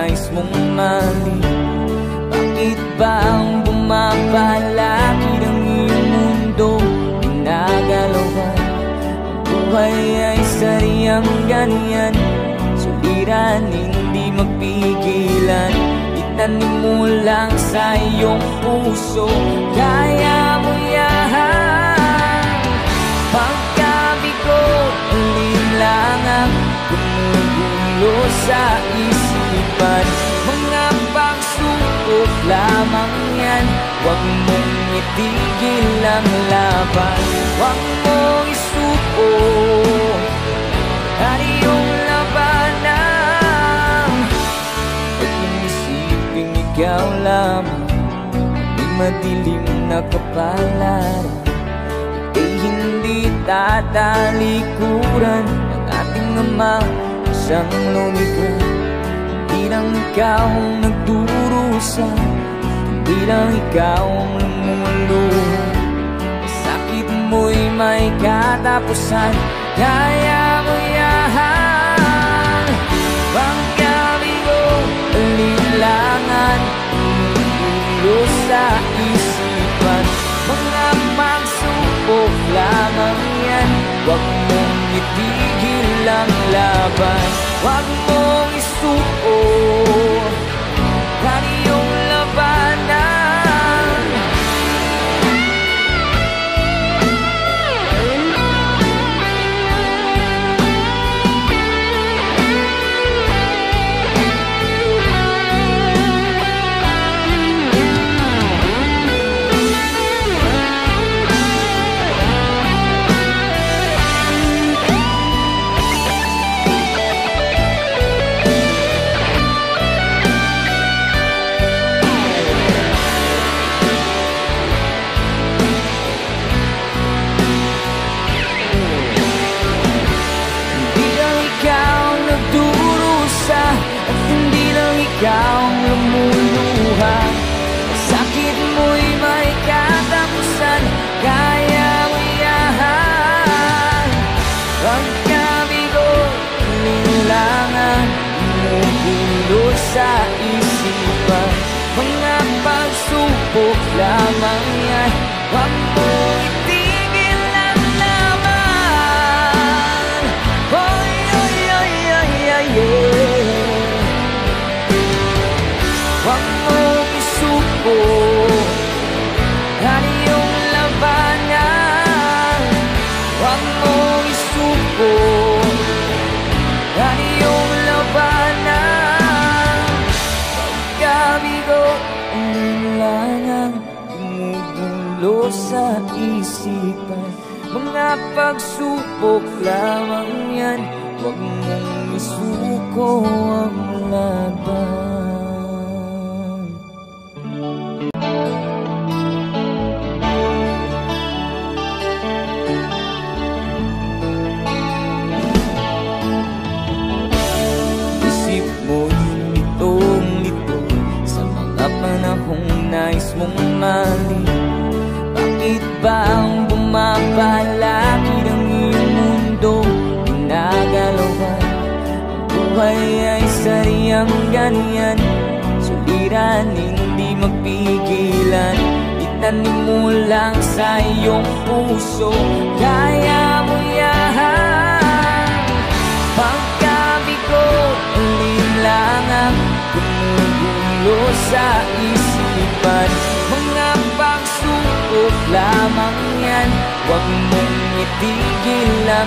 nais mong mali? Bakit ba ang bumapalakid ang iyong mundo? Ginagalawan ang buhay ay saryang ganyan, suliran hindi mapigilan. Itanim mo lang sa iyong puso, kaya mo yan. Pagkabigo, alinlangan gumugulo sa isipan. Mga pagsubok lamang yan, huwag mong itigil ang laban. Huwag mong isuko at iyong labanan. Huwag mong isipin ikaw lamang may madilim na kapalaran. Hindi tatalikuran ng ating Ama siyang lumikha. Hindi lang ikaw ang nagdurusa, hindi lang ikaw ang lumuluha. Sakit mo'y may katapusan, kaya mo yan. Pagkabigo, alinlangan gumugulo sa isipan. Mga pagsubok lamang yan, huwag mong itigil ang laban. Huwag mong isuko at iyong labanan. Ikaw ang lumuluha, sakit mo'y may katapusan, kaya mo yan. Pagkabigo, alinlangan gumugulo sa isipan. Mga pagsubok lamang yan, huwag mong itigil ang laban. Oy, oy, oy, oy, oy, yeah. Huwag mong isuko at iyong labanan. Huwag mong isuko at iyong labanan. Pagkabigo, alinlangan gumugulo sa isipan. Mga pagsubok lamang yan, huwag mong isuko ang laban. Nais mong mali? Bakit ba ang bumapalakid ang iyong mundo? Ginagalawan ang buhay ay saryang ganyan, suliran hindi mapigilan. Itanim mo lang sa iyong puso, kaya mo yan. Pagkabigo, alinlangan gumugulo sa isipan. Mga pagsubok lamang yan, huwag mong itigil ang